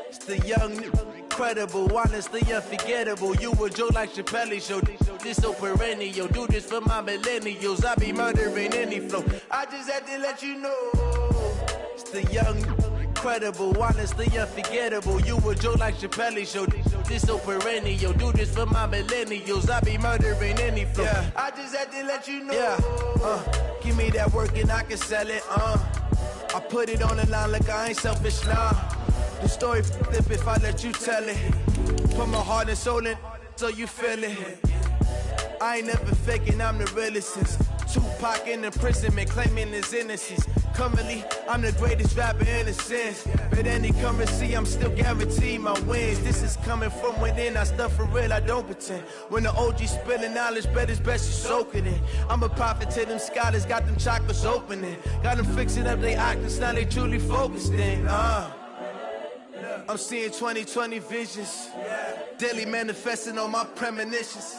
It's the young, incredible, honestly unforgettable. You a joke like Chappelle Show. This so perennial. Do this for my millennials. I be murdering any flow. I just had to let you know. It's the young, incredible, honestly unforgettable. You a joke like Chappelle Show. This so perennial. Do this for my millennials. I be murdering any flow. Yeah. I just had to let you know. Yeah. Give me that work and I can sell it. I put it on the line like I ain't selfish, nah. The story flip if I let you tell it. Put my heart and soul in so you feel it. I ain't never faking, I'm the realest since Tupac in imprisonment, claiming his innocence. Currently, I'm the greatest rapper in a sense. But any currency, I'm still guaranteed my wins. This is coming from within, I stuff for real, I don't pretend. When the OG spilling knowledge, bet it's best you soak it in. I'm a prophet to them scholars, got them chakras opening. Got them fixing up their octaves, now they truly focused in. I'm seeing 2020 visions. Daily manifesting on my premonitions.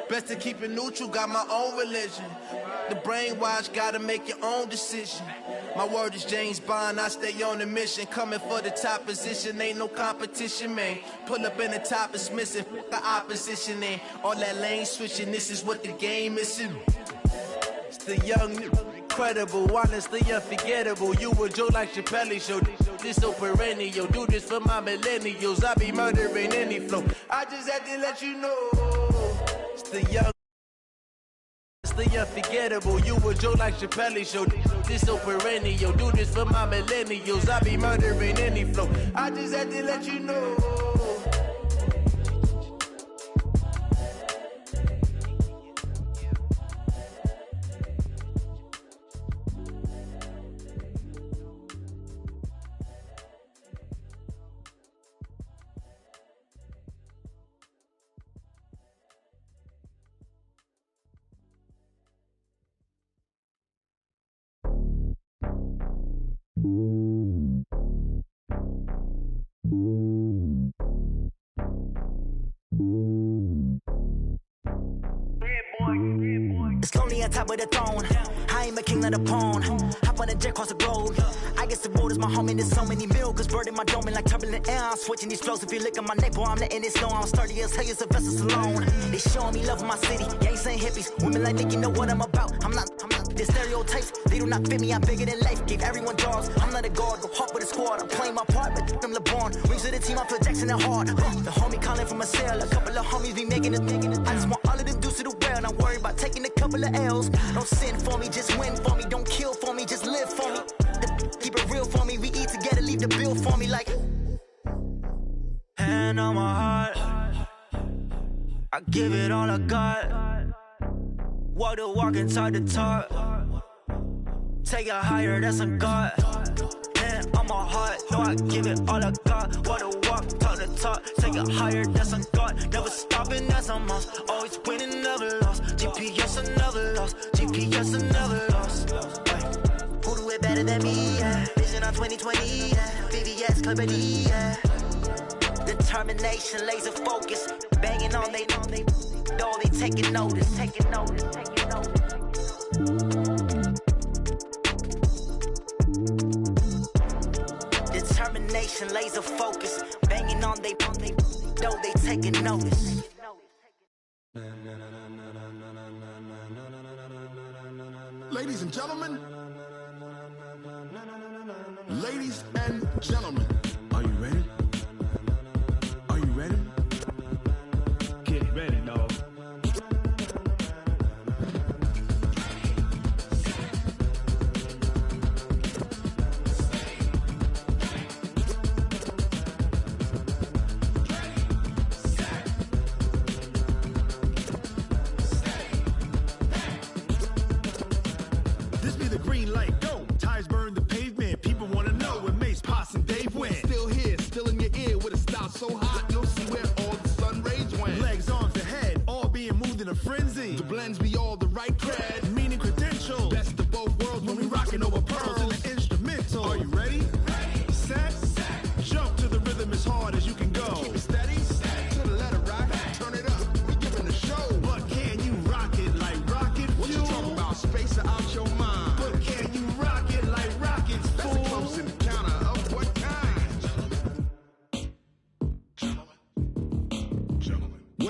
Best to keep it neutral, got my own religion. The brainwash, gotta make your own decision. My word is James Bond, I stay on the mission. Coming for the top position, ain't no competition, man. Pull up in the top, it's missing, the opposition ain't. All that lane switching, this is what the game is. It's the young, incredible, honestly unforgettable. You a joke like Chappelle Show. This so perennial. Do this for my millennials. I be murdering any flow. I just had to let you know. It's the young, honestly unforgettable. You a joke like Chappelle Show. This so perennial. Do this for my millennials. I be murdering any flow. I just had to let you know. It's lonely on top of the throne. I ain't a king of the pawn. Hop on a jet across the globe. I guess the road is my home and there's so many miracles burning my dome and like turbulent air. I'm switching these flows. If you look at my neck, boy, I'm letting it slow. I'm sturdy as hell, as Sylvester Stallone. They showing me love in my city. Yeah, ain't saying hippies. Women like Nick, you know what I'm about. I'm not. The stereotypes, they do not fit me. I'm bigger than life. Gave everyone jaws. I'm not a guard. Go hard with a squad. I'm playing my part, but I'm LeBron. Rings to the team. I feel Jackson and hard. The homie calling from a cell. A couple of homies be making it. I just want all of them dudes to the well. Not worry about taking a couple of L's. Don't sin for me, just win for me. Don't kill for me, just live for me. Keep it real for me. We eat together, leave the bill for me like. Hand on my heart, I give it all I got. Walk the walk and talk the talk. Take it higher, that's a God. Hand on my heart, no, I give it all I got. Walk the walk, talk the talk. Take it higher, that's a God. Never stopping, that's a must. Always winning, never lost. GPS, I never lost. GPS, I never lost. Who do it better than me? Yeah. Vision on 2020. Yeah. VVS, Clarity. Yeah. Determination, laser focus. Banging on they door, they taking notice. Taking notice. Taking notice. Determination, laser focus. Banging on they door, they taking notice. Ladies and gentlemen, ladies and gentlemen, are you ready? Are you ready? Get ready, dog. This be the green light, go. Tires burn the pavement. People want to know where Mace, Poss, and Dave went. Still here, still in your ear with a style so hot, you'll see where all the sun rays went. Legs, arms, and head, all being moved in a frenzy. The blends be all the right cred, meaning credentials. Best of both worlds when we rocking over pearls in the instrumental. Are you ready? Ready. Set. Jump to the rhythm as hard as you can go. Keep it steady. To the letter right. Turn it up. We giving the show. But can you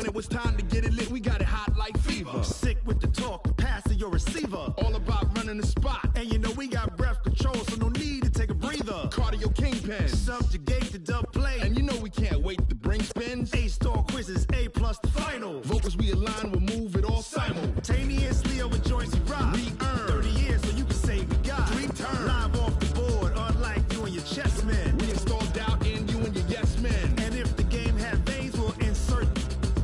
When it was time to get it lit, we got it hot like fever. Sick with the talk, the pass to your receiver. All about running the spot. And you know we got breath control, so no need to take a breather. Cardio kingpin, subjugate the dub play. And you know we can't wait to bring spins. A-star quizzes, A+ the final. Vocals we align, we'll move it all simultaneously over joints we rock. We earn 30 years so you can say we got 3 turns. Live off the board, unlike you and your chess men. We install doubt in you and your yes men. And if the game had veins, we'll insert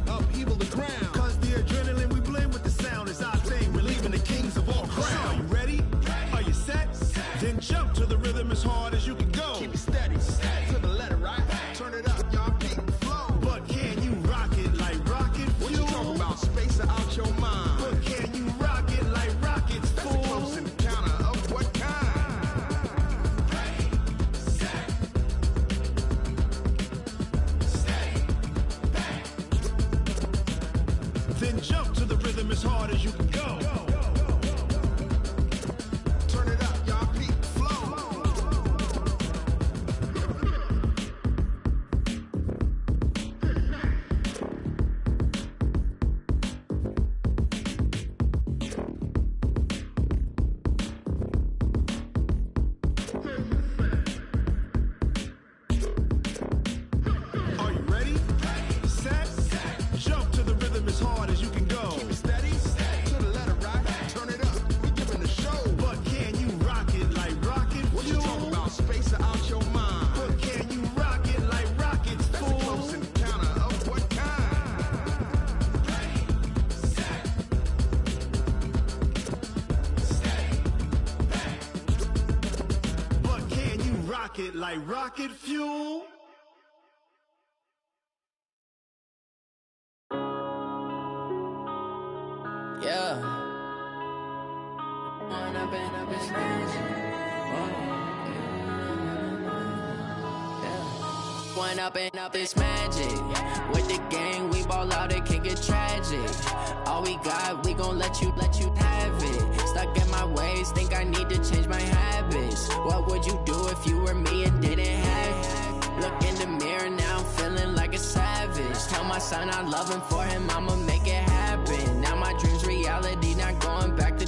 upheaval the ground. Cause the adrenaline we blend with the sound is our thing. We're leaving the kings of all crowns. So are you ready? Are you set? Then jump to the rhythm as hard as you can go. Keep it steady, to the letter, right? Turn it up, y'all, keep the flow. But can you rock it like rocket fuel? What you talking about? Space out your mind. But can you rock it like rockets, fool? That's a close encounter of what kind? Then jump to the rhythm as hard as you can go. Turn it up, y'all, peak flow. Are you ready? Set? Jump to the rhythm as hard as you can go. Keep it steady, to the letter, right? Turn it up, we giving the show. But can you rock it like rocket fuel? What you talking about? Space out your mind. But can you rock it like rockets, fool? That's a close encounter of what kind? But can you rock it like rocket fuel? Yeah. One up and up is magic. With the gang, we ball out, it can get tragic. All we got, we gon' let you have it. Stuck in my ways, think I need to change my habits. What would you do if you were me and didn't have it? Look in the mirror, now I'm feeling like a savage. Tell my son I love him, for him I'ma make it happen. Now my dream's reality, not going back to.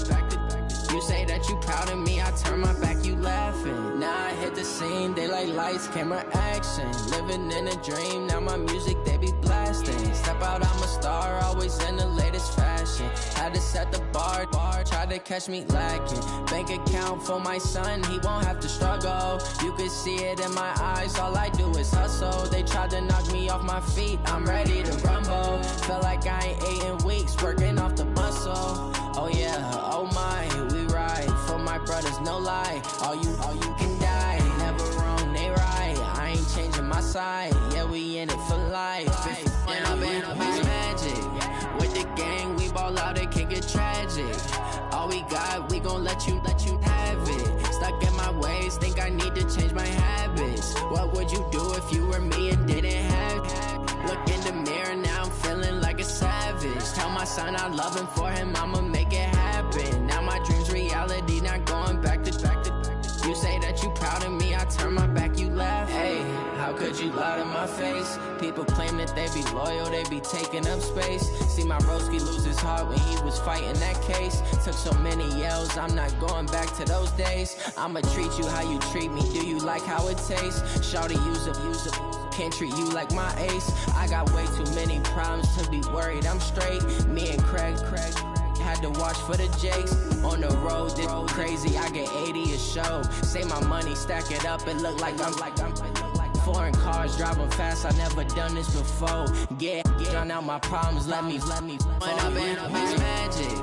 You say that you proud of me, I turn my back, you laughing. Now I hit the scene, they like lights, camera, action. Living in a dream, now my music, they be blasting. Step out, I'm a star, always in the latest fashion. Had to set the bar, try to catch me lacking. Bank account for my son, he won't have to struggle. You could see it in my eyes, all I do is hustle. They tried to knock me off my feet, I'm ready to rumble. Felt like I ain't ate in weeks, working off the muscle. Oh yeah, oh my, we ride for my brothers, no lie. All you can die, never wrong, they right. I ain't changing my side, yeah, we in it for life. And I've been magic. With the gang, we ball out, it can get tragic. All we got, we gon' let you have it. Stuck in my ways, think I need to change my habits. What would you do if you were me and didn't have it? Look in the mirror, now I'm feeling like a savage. Tell my son I love him, for him I'ma make it happen. Now my dream's reality, not going back to. You say that you proud of me, I turn my back, you laugh. Hey, how could you lie to my face? People claim that they be loyal, they be taking up space. See my broski lose his heart when he was fighting that case. Took so many yells, I'm not going back to those days. I'ma treat you how you treat me, do you like how it tastes? Shawty, use up, can't treat you like my ace. I got way too many problems to be worried, I'm straight. Me and Craig had to watch for the Jakes. On the road, this crazy, I get 80 a show. Say my money, stack it up, it look like I'm foreign cars, driving fast, I never done this before. Get drown out my problems, let me When I've been magic.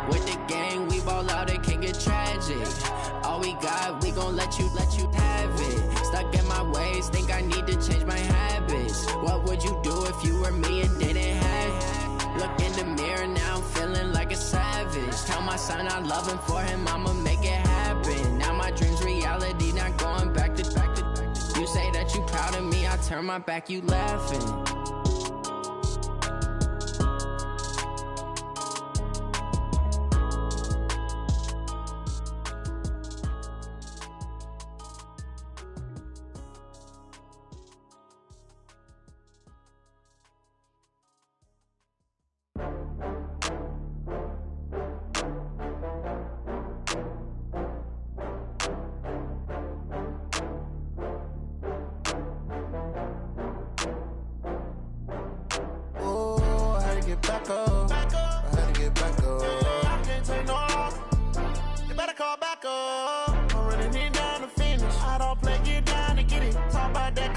With the gang, we ball out, it can get tragic. All we got, we gon' let you have it. Stuck in my ways, think I need to change my habits. What would you do if you were me and didn't have it? Look in the mirror, now I'm feeling like a savage. Tell my son I love him, for him I'ma make it happen. Now my dream's reality, not going back to. You say that you proud of me, I turn my back, you laughing.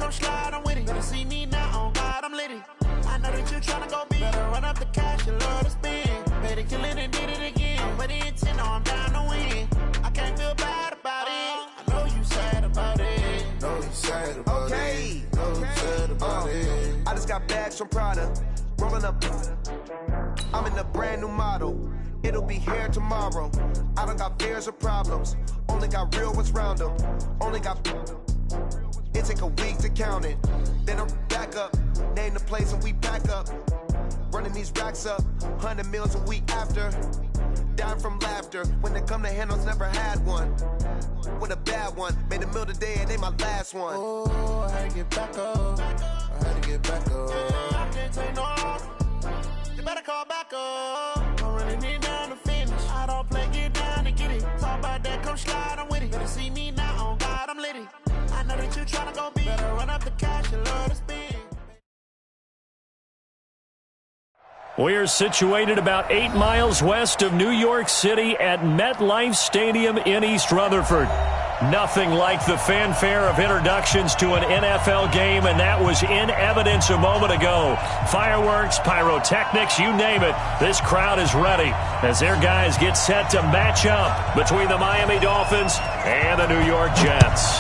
come slide, I'm with it. Better see me now, on God, I'm litty. I know that you tryna go big. Better run up the cash, you love to spend. Better kill it and did it again. I'm with the intent, no, I'm down to win. I can't feel bad about it. I know you sad about it. Know you sad about it. Know you sad about it. I just got bags from Prada. Rolling up. I'm in a brand new model. It'll be here tomorrow. I don't got fears or problems. Only got real ones round them. Only got. It take a week to count it. Then I'm back up. Name the place and we pack up. Running these racks up. 100 meals a week after. Down from laughter. When they come to handles, never had one. With a bad one. Made a meal today and ain't my last one. Oh, I had to get back up. I had to get back up. I can't take no off. You better call back up. I'm running it down to finish. I don't play, get down to get it. Talk about that, come slide, I'm with it. Better see me now, on God, I'm litty. I know that you tryna go big. Better run up the cash, you love to spend. We're situated about 8 miles west of New York City at MetLife Stadium in East Rutherford. Nothing like the fanfare of introductions to an NFL game, and that was in evidence a moment ago. Fireworks, pyrotechnics, you name it. This crowd is ready as their guys get set to match up between the Miami Dolphins and the New York Jets.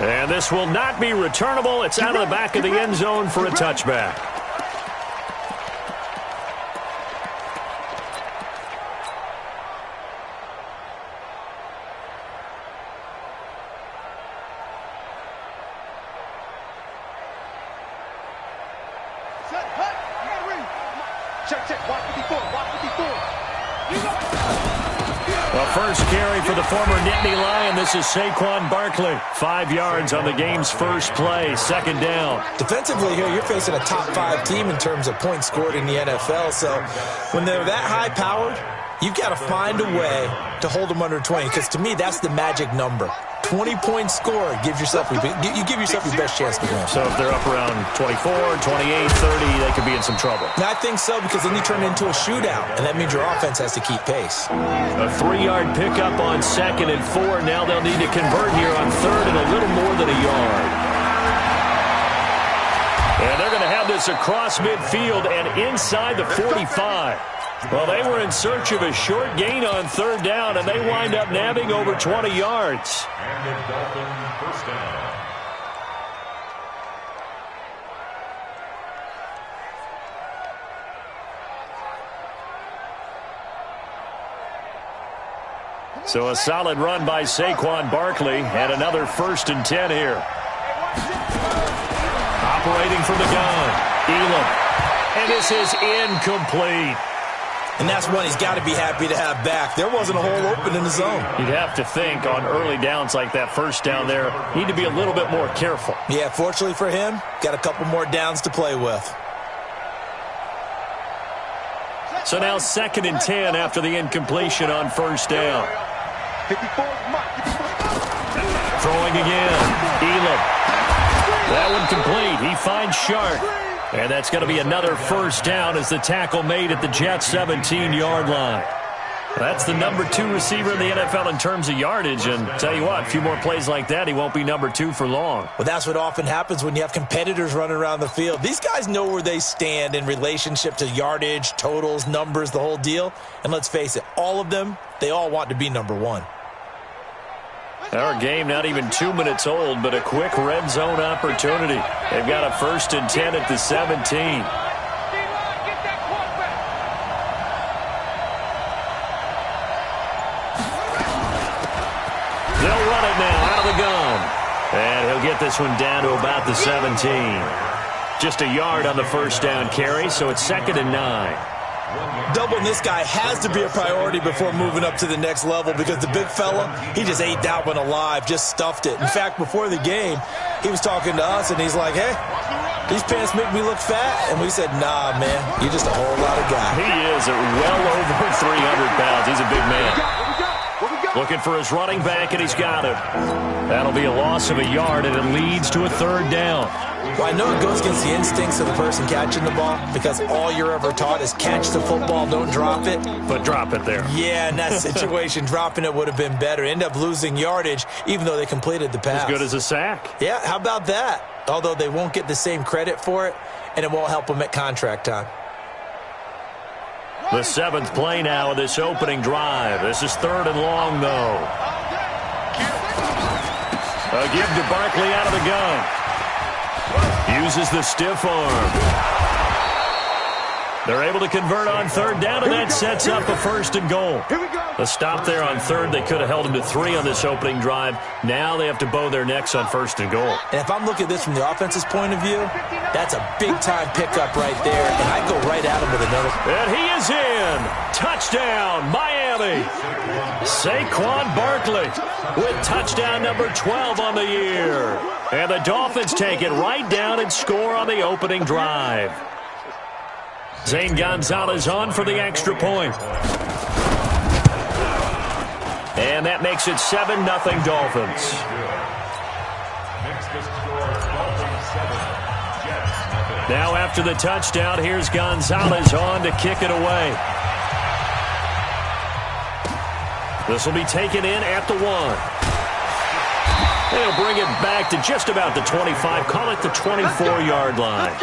And this will not be returnable. It's out of the back of the end zone for a touchback. Well, first carry for the former Nittany Lion. This is Saquon Barkley. 5 yards on the game's first play. Second down. Defensively here, you're facing a top 5 team in terms of points scored in the NFL. So when they're that high-powered, you've got to find a way to hold them under 20. Because to me, that's the magic number. 20-point score, you give yourself your best chance to win. So if they're up around 24, 28, 30, they could be in some trouble. And I think so, because then you turn it into a shootout, and that means your offense has to keep pace. A 3-yard pickup on 2nd and 4. Now they'll need to convert here on 3rd and a little more than a yard. And they're going to have this across midfield and inside the 45. Well, they were in search of a short gain on 3rd down, and they wind up nabbing over 20 yards. And the Dolphin first down. So a solid run by Saquon Barkley, and another 1st and 10 here. Operating from the gun, Elam. And this is incomplete. And that's one he's got to be happy to have back. There wasn't a hole open in the zone. You'd have to think on early downs like that first down there, need to be a little bit more careful. Yeah, fortunately for him, got a couple more downs to play with. So now 2nd and 10 after the incompletion on 1st down. Throwing again, Elam. That one complete. He finds Sharp. And that's going to be another 1st down as the tackle made at the Jets' 17-yard line. That's the number 2 receiver in the NFL in terms of yardage. And tell you what, a few more plays like that, he won't be number 2 for long. Well, that's what often happens when you have competitors running around the field. These guys know where they stand in relationship to yardage, totals, numbers, the whole deal. And let's face it, all of them, they all want to be number 1. Our game not even 2 minutes old, but a quick red zone opportunity. They've got a 1st and 10 at the 17. They'll run it now out of the gun. And he'll get this one down to about the 17. Just a yard on the 1st down carry, so it's 2nd and 9. Doubling this guy has to be a priority before moving up to the next level, because the big fella, he just ate that one alive, just stuffed it. In fact, before the game, he was talking to us, and he's like, hey, these pants make me look fat. And we said, nah, man, you're just a whole lot of guy. He is at well over 300 pounds. He's a big man. What we got? Looking for his running back, and he's got it. That'll be a loss of a yard, and it leads to a third down. Well, I know it goes against the instincts of the person catching the ball because all you're ever taught is catch the football, don't drop it. But drop it there. Yeah, in that situation, dropping it would have been better. End up losing yardage, even though they completed the pass. As good as a sack. Yeah, how about that? Although they won't get the same credit for it, and it won't help them at contract time. The 7th play now of this opening drive. This is 3rd and long, though. A give to Barkley out of the gun. Uses the stiff arm. They're able to convert on 3rd down, and that sets up a 1st and goal. A stop there on 3rd. They could have held him to 3 on this opening drive. Now they have to bow their necks on 1st and goal. And if I'm looking at this from the offense's point of view, that's a big-time pickup right there, and I'd go right at him with another. And he is in. Touchdown, Miami. Saquon Barkley with touchdown number 12 on the year. And the Dolphins take it right down and score on the opening drive. Zane Gonzalez on for the extra point. And that makes it 7-0 Dolphins. Now after the touchdown, here's Gonzalez on to kick it away. This will be taken in at the 1. They'll bring it back to just about the 25. Call it the 24-yard line.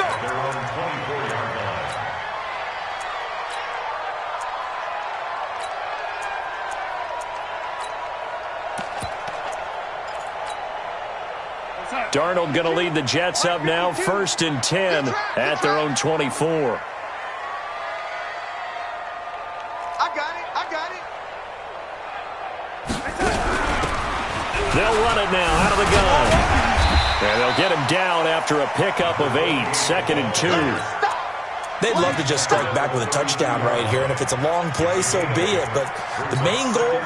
Darnold going to lead the Jets up now, 1st and 10 at their own 24. They'll run it now out of the gun. And they'll get him down after a pickup of 8, 2nd and 2. They'd love to just strike back with a touchdown right here, and if it's a long play, so be it. But the main goal,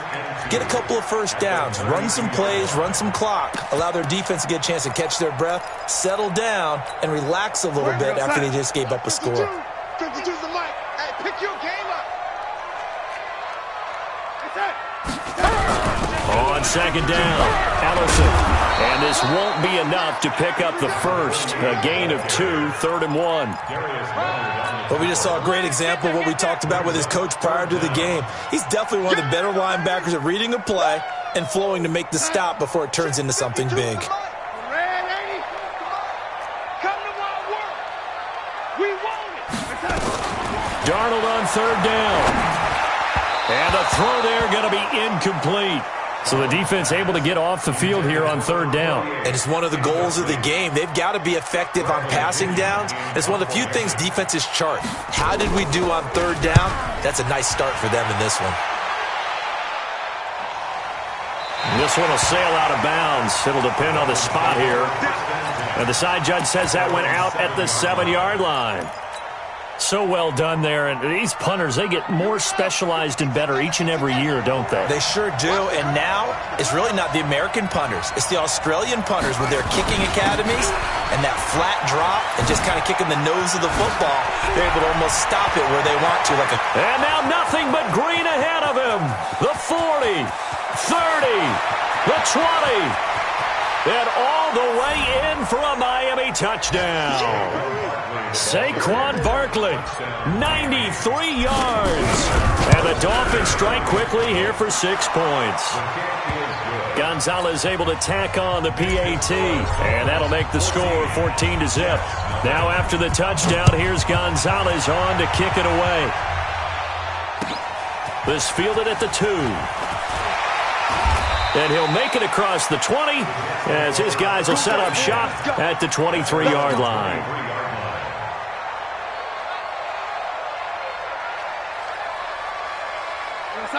get a couple of 1st downs, run some plays, run some clock, allow their defense to get a chance to catch their breath, settle down, and relax a little bit after they just gave up a score. On 2nd down, Ellison. And this won't be enough to pick up the 1st. A gain of 2, 3rd and 1. Well, we just saw a great example of what we talked about with his coach prior to the game. He's definitely one of the better linebackers at reading a play and flowing to make the stop before it turns into something big. Darnold on 3rd down. And a throw there going to be incomplete. So the defense able to get off the field here on 3rd down. And it's one of the goals of the game. They've got to be effective on passing downs. It's one of the few things defenses chart. How did we do on 3rd down? That's a nice start for them in this one. This one will sail out of bounds. It'll depend on the spot here. And the side judge says that went out at the 7-yard line. So well done there. And these punters, they get more specialized and better each and every year, don't they? They sure do. And now it's really not the American punters. It's the Australian punters with their kicking academies and that flat drop and just kind of kicking the nose of the football. They're able to almost stop it where they want to. And now nothing but green ahead of him. The 40, 30, the 20. And all the way in for a Miami touchdown. Saquon Barkley, 93 yards. And the Dolphins strike quickly here for 6 points. Gonzalez able to tack on the PAT. And that'll make the score 14-0. Now after the touchdown, here's Gonzalez on to kick it away. This fielded at the 2. And he'll make it across the 20 as his guys will set up shop at the 23-yard line.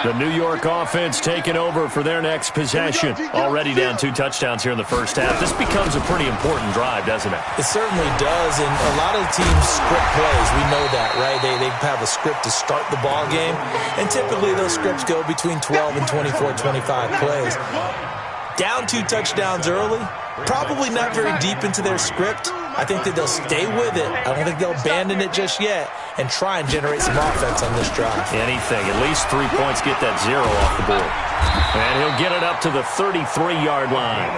The New York offense taking over for their next possession. Already down 2 touchdowns here in the first half. This becomes a pretty important drive, doesn't it? It certainly does, and a lot of teams script plays. We know that, right? They have a script to start the ball game, and typically those scripts go between 12 and 24, 25 plays. Down 2 touchdowns early, probably not very deep into their script. I think that they'll stay with it. I don't think they'll abandon it just yet and try and generate some offense on this drive. Anything. At least 3 points, get that 0 off the board. And he'll get it up to the 33-yard line.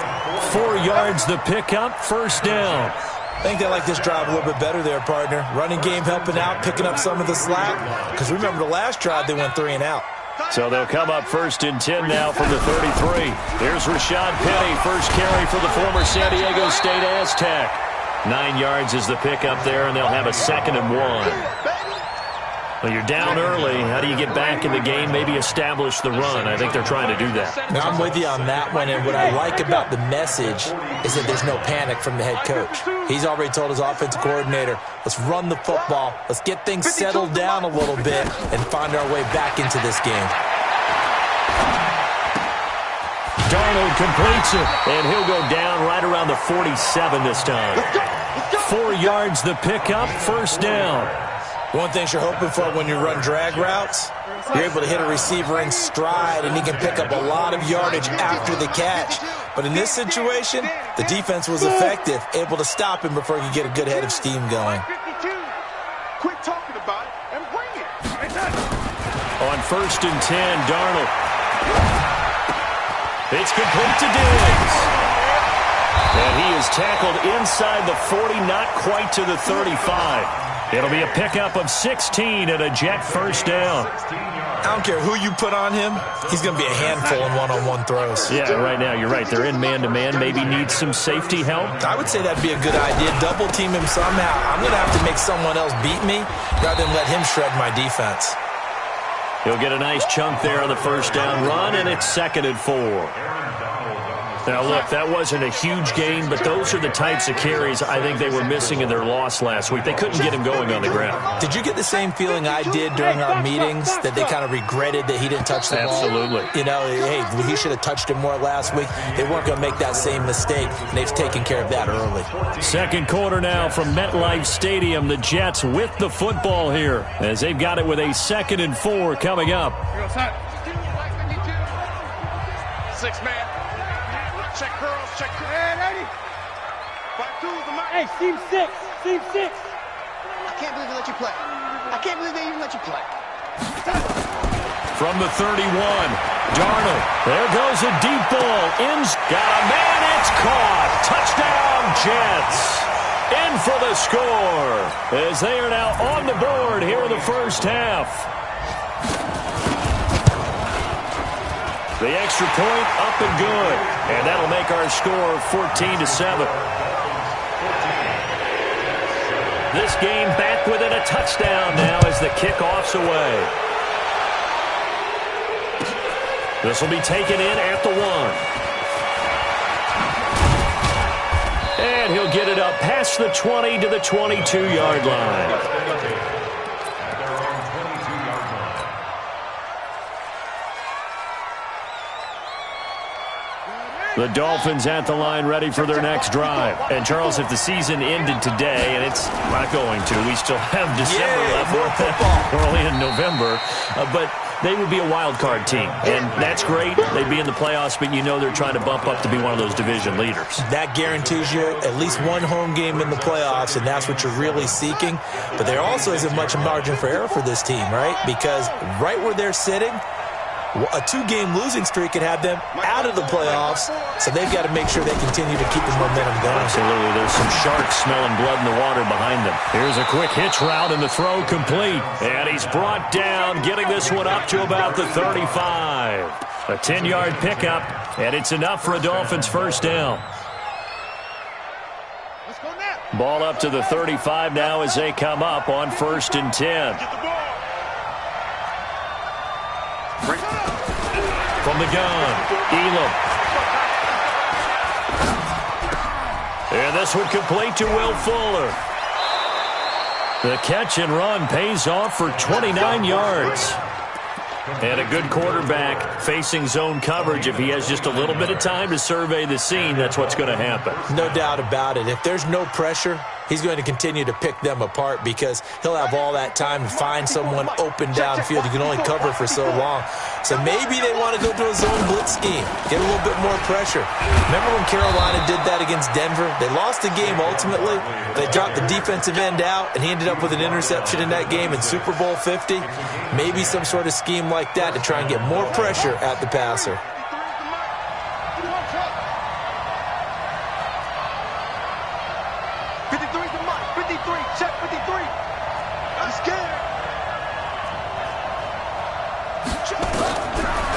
4 yards the pickup, first down. I think they like this drive a little bit better there, partner. Running game helping out, picking up some of the slack. Because remember the last drive, they went 3 and out. So they'll come up 1st and 10 now from the 33. Here's Rashad Penny, first carry for the former San Diego State Aztec. 9 yards is the pickup there, and they'll have a 2nd and 1. Well, you're down early. How do you get back in the game, maybe establish the run? I think they're trying to do that. Now, I'm with you on that one, and what I like about the message is that there's no panic from the head coach. He's already told his offensive coordinator, let's run the football, let's get things settled down a little bit and find our way back into this game. Darnold completes it, and he'll go down right around the 47 this time. 4 yards the pickup, first down. One thing you're hoping for when you run drag routes, you're able to hit a receiver in stride, and he can pick up a lot of yardage after the catch. But in this situation, the defense was effective, able to stop him before he could get a good head of steam going. Quit talking about it and bring it. On 1st and 10, Darnold. It's complete to Diggs. And he is tackled inside the 40, not quite to the 35. It'll be a pickup of 16 and a Jet first down. I don't care who you put on him, he's going to be a handful in one-on-one throws. Yeah, right now, you're right. They're in man-to-man, maybe need some safety help. I would say that'd be a good idea. Double team him somehow. I'm going to have to make someone else beat me rather than let him shred my defense. He'll get a nice chunk there on the first down run, and it's 2nd and 4. Now, look, that wasn't a huge gain, but those are the types of carries I think they were missing in their loss last week. They couldn't get him going on the ground. Did you get the same feeling I did during our meetings, that they kind of regretted that he didn't touch the ball? Absolutely. You know, hey, he should have touched it more last week. They weren't going to make that same mistake, and they've taken care of that early. Second quarter now from MetLife Stadium. The Jets with the football here as they've got it with a 2nd and 4 coming up. 6-man. Check curls, check curls. Hey, 5-2's the mic. Hey, seam 6. I can't believe they let you play. I can't believe they even let you play. From the 31, Darnold. There goes a deep ball. Got a man, it's caught. Touchdown, Jets. In for the score as they are now on the board here in the first half. The extra point up and good. And that'll make our score 14-7. This game back within a touchdown now as the kickoff's away. This will be taken in at the 1. And he'll get it up past the 20 to the 22-yard line. The Dolphins at the line ready for their next drive. And, Charles, if the season ended today, and it's not going to, we still have December left. We're only in November. But they would be a wild card team. And that's great. They'd be in the playoffs, but you know they're trying to bump up to be one of those division leaders. That guarantees you at least one home game in the playoffs, and that's what you're really seeking. But there also isn't much margin for error for this team, right? Because right where they're sitting, a 2-game losing streak could have them out of the playoffs, so they've got to make sure they continue to keep the momentum going. Absolutely. There's some sharks smelling blood in the water behind them. Here's a quick hitch route, and the throw complete. And he's brought down, getting this one up to about the 35. A 10-yard pickup, and it's enough for a Dolphins first down. Ball up to the 35 now as they come up on 1st and 10. From the gun, Elam. And this one complete to Will Fuller. The catch and run pays off for 29 yards. And a good quarterback facing zone coverage. If he has just a little bit of time to survey the scene, that's what's going to happen. No doubt about it. If there's no pressure, he's going to continue to pick them apart because he'll have all that time to find someone open downfield. You can only cover for so long. So maybe they want to go to a zone blitz scheme, get a little bit more pressure. Remember when Carolina did that against Denver? They lost the game ultimately. They dropped the defensive end out, and he ended up with an interception in that game in Super Bowl 50. Maybe some sort of scheme like that to try and get more pressure at the passer.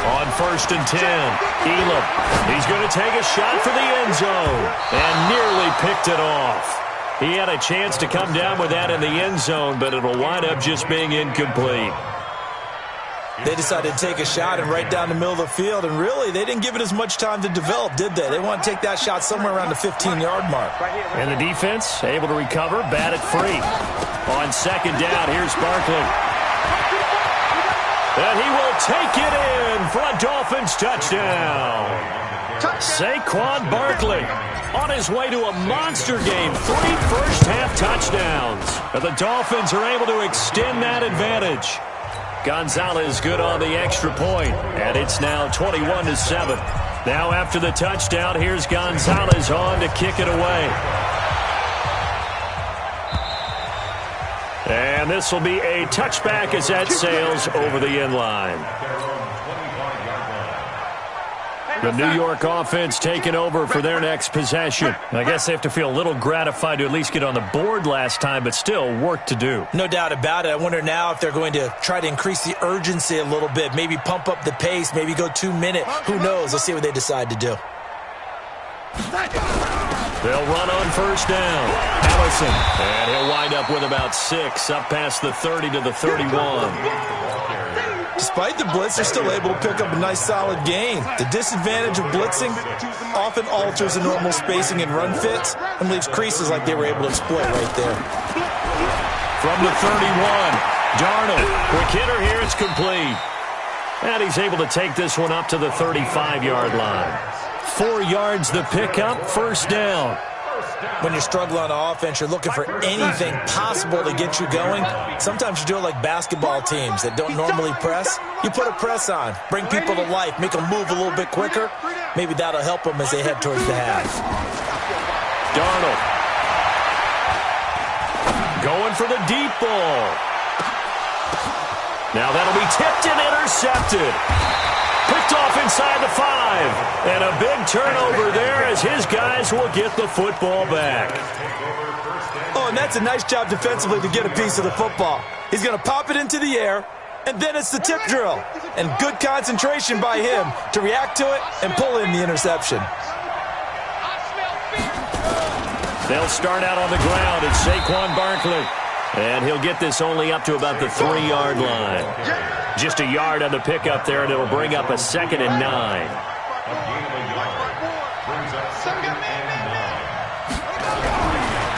On 1st and 10, Elam. He's going to take a shot for the end zone and nearly picked it off. He had a chance to come down with that in the end zone, but it'll wind up just being incomplete. They decided to take a shot and right down the middle of the field, and really, they didn't give it as much time to develop, did they? They want to take that shot somewhere around the 15-yard mark. And the defense able to recover, bat it free. On 2nd down, here's Barkley. And he will take it in for a Dolphins touchdown. Saquon Barkley on his way to a monster game. 3 first-half touchdowns. And the Dolphins are able to extend that advantage. Gonzalez good on the extra point, and it's now 21-7. Now after the touchdown, here's Gonzalez on to kick it away. And this will be a touchback as that sails over the end line. The New York offense taking over for their next possession. I guess they have to feel a little gratified to at least get on the board last time, but still work to do. No doubt about it. I wonder now if they're going to try to increase the urgency a little bit, maybe pump up the pace, maybe go 2-minute. Who knows? Let's see what they decide to do. They'll run on 1st down. Allison, and he'll wind up with about 6, up past the 30 to the 31. Despite the blitz, they're still able to pick up a nice solid gain. The disadvantage of blitzing often alters the normal spacing and run fits and leaves creases like they were able to exploit right there. From the 31, Darnold. Quick hitter here, it's complete. And he's able to take this one up to the 35-yard line. 4 yards the pickup, 1st down. When you're struggling on offense, you're looking for anything possible to get you going. Sometimes you do it like basketball teams that don't normally press. You put a press on, bring people to life, make them move a little bit quicker. Maybe that'll help them as they head towards the half. Darnold. Going for the deep ball. Now that'll be tipped and intercepted. Picked off inside the 5. And a big turnover there as his guys will get the football back. Oh, and that's a nice job defensively to get a piece of the football. He's going to pop it into the air, and then it's the tip drill. And good concentration by him to react to it and pull in the interception. They'll start out on the ground. It's Saquon Barkley. And he'll get this only up to about the 3-yard line. Just a yard on the pickup there, and it'll bring up a 2nd and 9.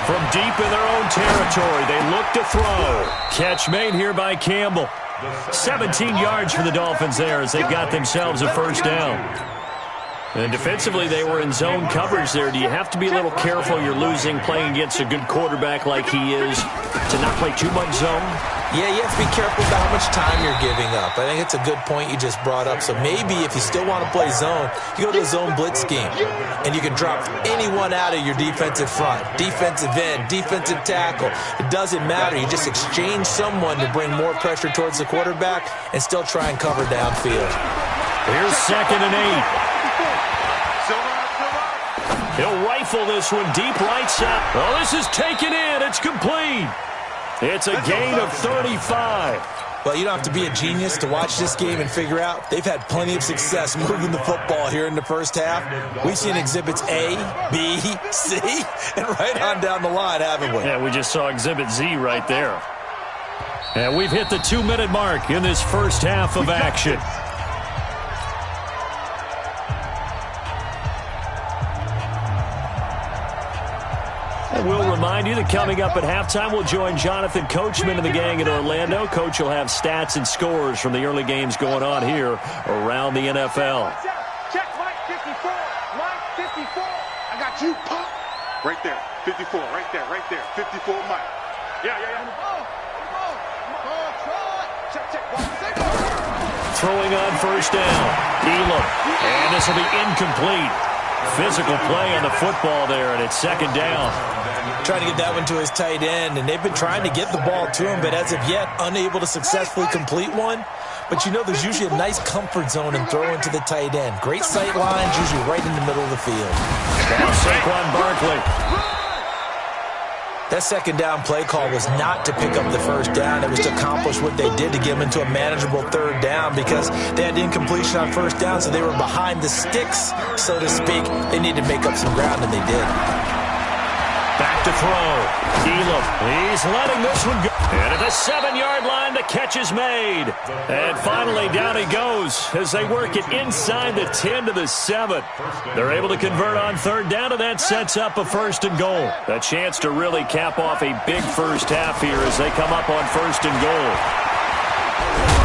From deep in their own territory, they look to throw. Catch made here by Campbell. 17 yards for the Dolphins there as they've got themselves a 1st down. And defensively, they were in zone coverage there. Do you have to be a little careful you're losing playing against a good quarterback like he is to not play too much zone? Yeah, you have to be careful about how much time you're giving up. I think it's a good point you just brought up. So maybe if you still want to play zone, you go to a zone blitz scheme. And you can drop anyone out of your defensive front. Defensive end, defensive tackle. It doesn't matter. You just exchange someone to bring more pressure towards the quarterback and still try and cover downfield. Here's 2nd and 8. He'll rifle this one deep right side. Oh, this is taken in. It's complete. It's a gain of 35. Well, you don't have to be a genius to watch this game and figure out they've had plenty of success moving the football here in the 1st half. We've seen exhibits A, B, C, and right on down the line, haven't we? Yeah, we just saw exhibit Z right there. And we've hit the 2-minute mark in this 1st half of action. And we'll remind you that coming up at halftime, we'll join Jonathan Coachman and the gang in Orlando. Coach will have stats and scores from the early games going on here around the NFL. Check, Mike 54. Mike 54. I got you, Pop. Right there. 54. Right there. Right right there. 54 Mike. Yeah. Throwing on first down. Elam. And this will be incomplete. Physical play on the football there, and it's second down. Trying to get that one to his tight end, and they've been trying to get the ball to him, but as of yet, unable to successfully complete one. But you know there's usually a nice comfort zone in throwing to the tight end. Great sight lines, usually right in the middle of the field. Now Saquon Barkley. That second down play call was not to pick up the first down. It was to accomplish what they did to get them into a manageable third down because they had incompletion on first down, so they were behind the sticks, so to speak. They needed to make up some ground, and they did. Back to throw. Elam. He's letting this one go. And at the 7-yard line, the catch is made. And finally, down he goes as they work it inside the 10 to the 7. They're able to convert on third down, and that sets up a first and goal. A chance to really cap off a big first half here as they come up on first and goal.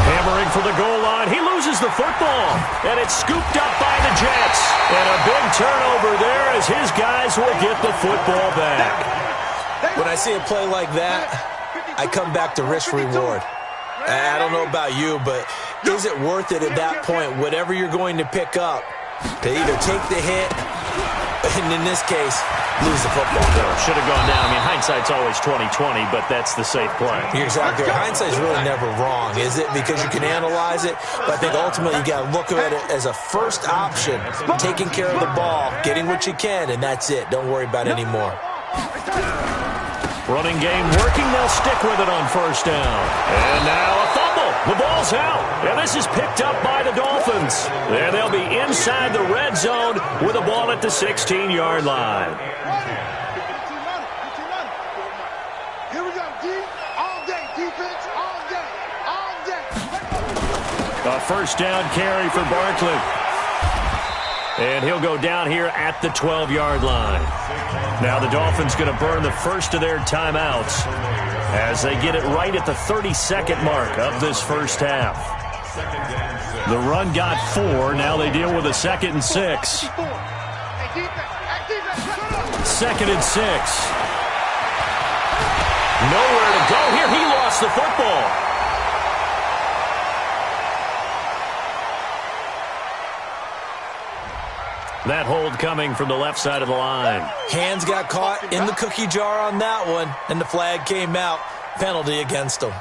Hammering for the goal line. He loses the football, and it's scooped up by the Jets. And a big turnover there as his guys will get the football back. When I see a play like that, I come back to risk-reward. I don't know about you, but is it worth it at that point, whatever you're going to pick up, to either take the hit, and in this case, lose the football? Should have gone down. I mean, hindsight's always 20/20, but that's the safe play. You're exactly right. Hindsight's really never wrong, is it? Because you can analyze it, but I think ultimately you got to look at it as a first option, taking care of the ball, getting what you can, and that's it. Don't worry about it anymore. Running game working. They'll stick with it on first down. And now a fumble. The ball's out. And this is picked up by the Dolphins. And they'll be inside the red zone with a ball at the 16-yard line. Here we go, D. All day. Defense, all day. All day. A first down carry for Barkley. And he'll go down here at the 12-yard line. Now the Dolphins going to burn the first of their timeouts as they get it right at the 32nd mark of this first half. The run got 4. Now they deal with a 2nd and 6. 2nd and 6. Nowhere to go here. He lost the football. That hold coming from the left side of the line. Hands got caught in the cookie jar on that one, and the flag came out. Penalty against them.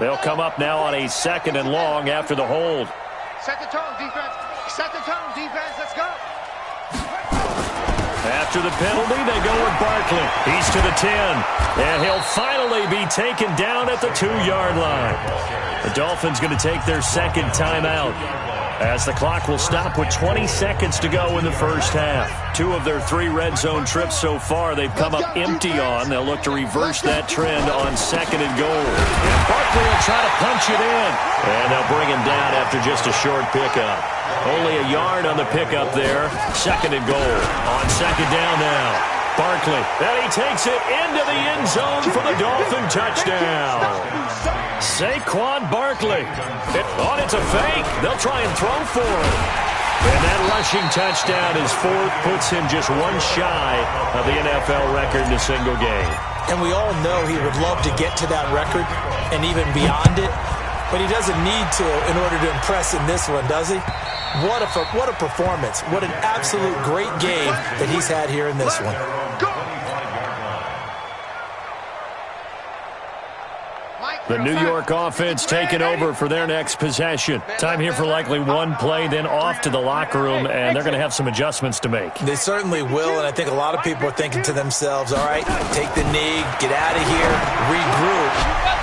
They'll come up now on a 2nd and long after the hold. Set the tone, defense. Set the tone, defense. Let's go. After the penalty, they go with Barkley. He's to the 10, and he'll finally be taken down at the 2-yard line. The Dolphins going to take their second timeout, as the clock will stop with 20 seconds to go in the first half. 2 of their 3 red zone trips so far they've come up empty on. They'll look to reverse that trend on 2nd and goal. And Barkley will try to punch it in. And they'll bring him down after just a short pickup. Only a yard on the pickup there. 2nd and goal on 2nd down now. Barkley, and he takes it into the end zone for the Dolphin touchdown. Saquon Barkley. It's a fake. They'll try and throw for him. And that rushing touchdown is 4th, puts him just 1 shy of the NFL record in a single game. And we all know he would love to get to that record and even beyond it, but he doesn't need to in order to impress in this one, does he? What a performance. What an absolute great game that he's had here in this one. The New York offense taking over for their next possession. Time here for likely 1 play, then off to the locker room, and they're going to have some adjustments to make. They certainly will, and I think a lot of people are thinking to themselves, all right, take the knee, get out of here, regroup.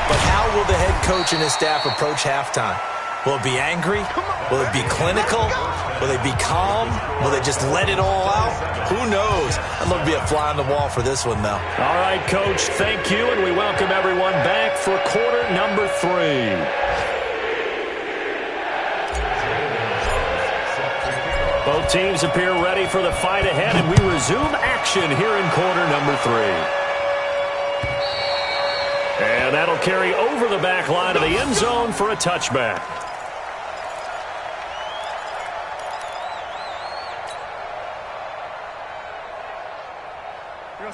But how will the head coach and his staff approach halftime? Will it be angry? Will it be clinical? Will they be calm? Will they just let it all out? Who knows? I'd love to be a fly on the wall for this one, though. All right, Coach, thank you, and we welcome everyone back for quarter number 3. Both teams appear ready for the fight ahead, and we resume action here in quarter number 3. And that'll carry over the back line of the end zone for a touchback.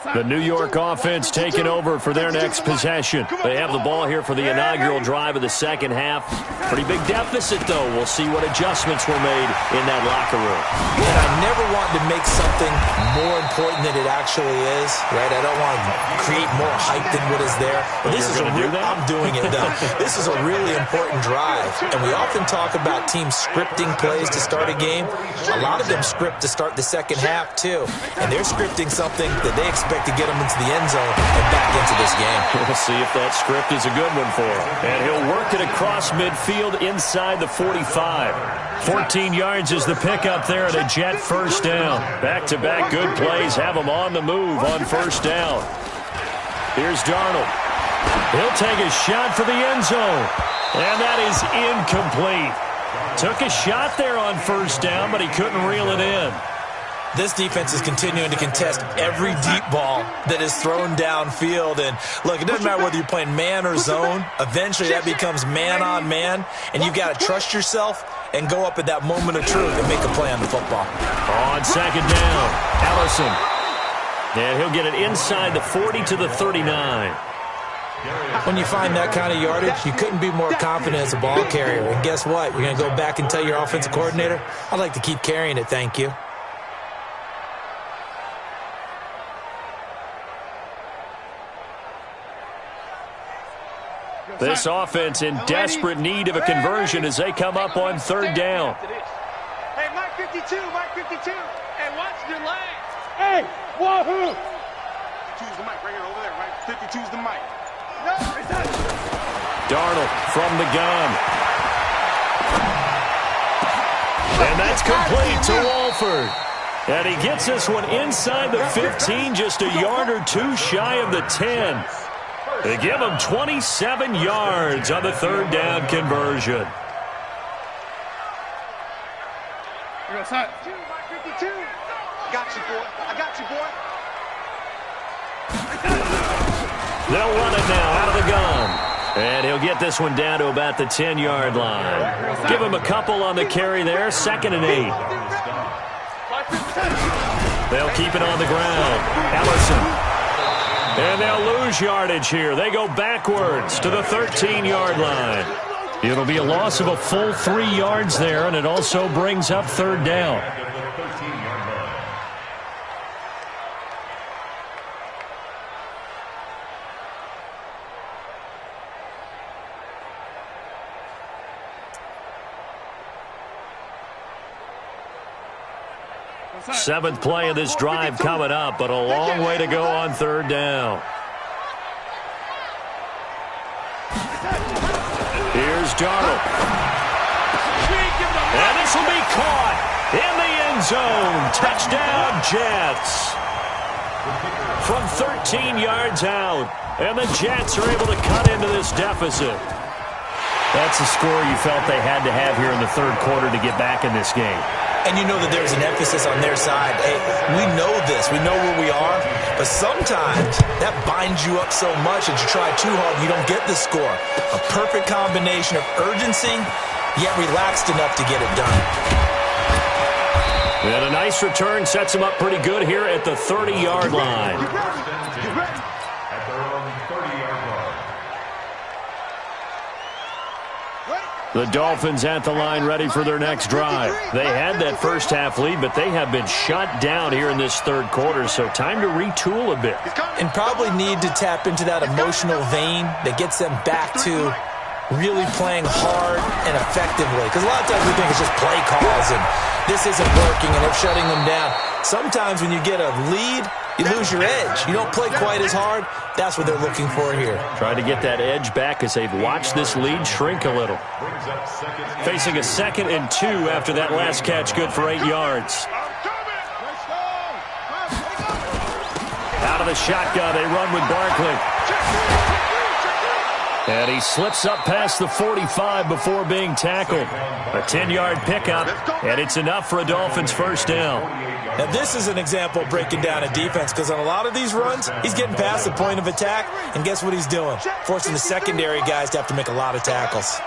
The New York offense taking over for their next possession. They have the ball here for the inaugural drive of the second half. Pretty big deficit, though. We'll see what adjustments were made in that locker room. And I never want to make something more important than it actually is, right? I don't want to create more hype than what is there. But this is I'm doing it, though. This is a really important drive. And we often talk about teams scripting plays to start a game. A lot of them script to start the second half, too. And they're scripting something that they expect to get them into the end zone and back into this game. We'll see if that script is a good one for him. And he'll work it across midfield inside the 45. 14 yards is the pickup there at a Jet first down. Back-to-back good plays have him on the move on first down. Here's Darnold. He'll take a shot for the end zone. And that is incomplete. Took a shot there on first down, but he couldn't reel it in. This defense is continuing to contest every deep ball that is thrown downfield. And, look, it doesn't matter whether you're playing man or zone. Eventually that becomes man-on-man, and you've got to trust yourself and go up at that moment of truth and make a play on the football. On second down, Ellison. And he'll get it inside the 40 to the 39. When you find that kind of yardage, you couldn't be more confident as a ball carrier. And guess what? You're going to go back and tell your offensive coordinator, I'd like to keep carrying it, thank you. This offense in desperate need of a conversion as they come up on third down. Hey, Mike 52, Mike 52. Hey, watch your leg. Hey, wahoo. 52's the mic right here over there, right? 52's the mic. No, it's not. Darnold from the gun. And that's complete to Walford. And he gets this one inside the 15, just a yard or two shy of the 10. They give him 27 yards on the third down conversion. Here goes, son. 52. Got you, boy. I got you, boy. They'll run it now out of the gun. And he'll get this one down to about the 10-yard line. Give him a couple on the carry there, 2nd and 8. They'll keep it on the ground. Ellison. And they'll lose yardage here. They go backwards to the 13-yard line. It'll be a loss of a full 3 yards there, and it also brings up third down. Seventh play of this drive coming up, but a long way to go on third down. Here's Darnold. And this will be caught in the end zone. Touchdown, Jets. From 13 yards out, and the Jets are able to cut into this deficit. That's a score you felt they had to have here in the third quarter to get back in this game. And you know that there's an emphasis on their side. Hey, we know this. We know where we are. But sometimes that binds you up so much that you try too hard and you don't get the score. A perfect combination of urgency, yet relaxed enough to get it done. And a nice return sets him up pretty good here at the 30-yard line. At their own 30-yard line. The Dolphins at the line ready for their next drive. They had that first half lead, but they have been shut down here in this third quarter, so time to retool a bit. And probably need to tap into that emotional vein that gets them back to really playing hard and effectively. Because a lot of times we think it's just play calls and this isn't working and they're shutting them down. Sometimes when you get a lead, you lose your edge. You don't play quite as hard. That's what they're looking for here. Trying to get that edge back as they've watched this lead shrink a little. Facing a 2nd and 2 after that last catch, good for 8 yards. Out of the shotgun, they run with Barkley. And he slips up past the 45 before being tackled. A 10-yard pickup, and it's enough for a Dolphins first down. Now, this is an example of breaking down a defense, because on a lot of these runs, he's getting past the point of attack, and guess what he's doing? Forcing the secondary guys to have to make a lot of tackles.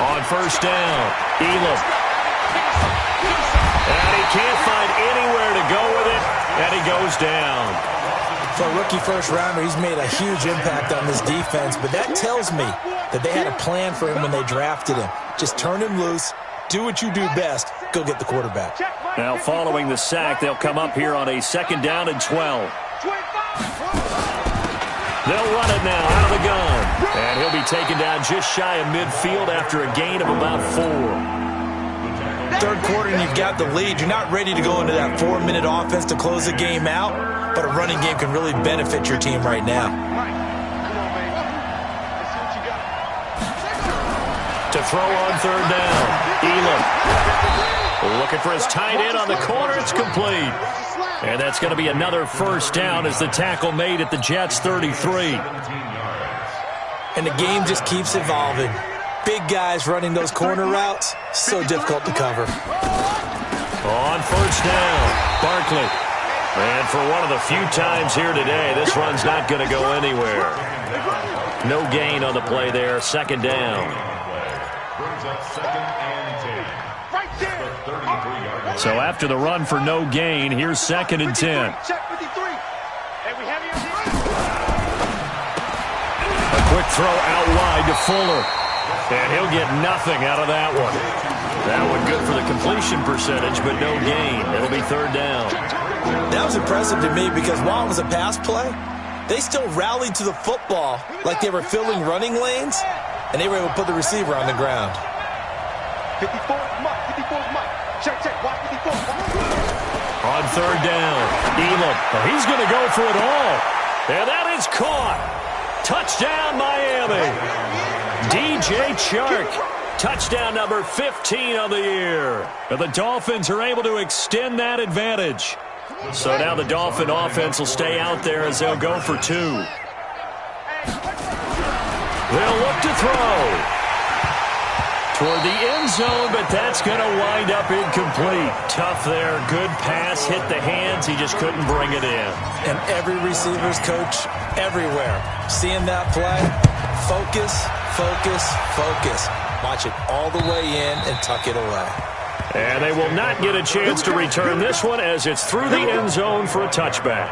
On first down, Elam. And he can't find anywhere to go with it. And he goes down. For a rookie first-rounder, he's made a huge impact on this defense, but that tells me that they had a plan for him when they drafted him. Just turn him loose, do what you do best, go get the quarterback. Now, following the sack, they'll come up here on a 2nd down and 12. They'll run it now out of the gun. And he'll be taken down just shy of midfield after a gain of about 4. Third quarter and you've got the lead. You're not ready to go into that 4-minute offense to close the game out, but a running game can really benefit your team right now. To throw on 3rd down, Elam. Looking for his tight end on the corner. It's complete. And that's going to be another 1st down as the tackle made at the Jets' 33. And the game just keeps evolving. Big guys running those corner routes, so difficult to cover. On 1st down, Barkley. And for one of the few times here today, this run's not going to go anywhere. No gain on the play there, 2nd down. So after the run for no gain, here's 2nd and 10. A quick throw out wide to Fuller. And he'll get nothing out of that one. That one good for the completion percentage, but no gain. It'll be 3rd down. That was impressive to me because while it was a pass play, they still rallied to the football like they were filling running lanes, and they were able to put the receiver on the ground. 54 Mike. Check, watch 54. On 3rd down, Elam. He's going to go for it all. And that is caught. Touchdown, Miami. DJ Chark. Touchdown number 15 of the year. And the Dolphins are able to extend that advantage. So now the Dolphin offense will stay out there as they'll go for 2. They'll look to throw. Toward the end zone, but that's going to wind up incomplete. Tough there. Good pass. Hit the hands. He just couldn't bring it in. And every receiver's coach everywhere. Seeing that play, focus, focus, focus. Watch it all the way in and tuck it away. And they will not get a chance to return this one as it's through the end zone for a touchback.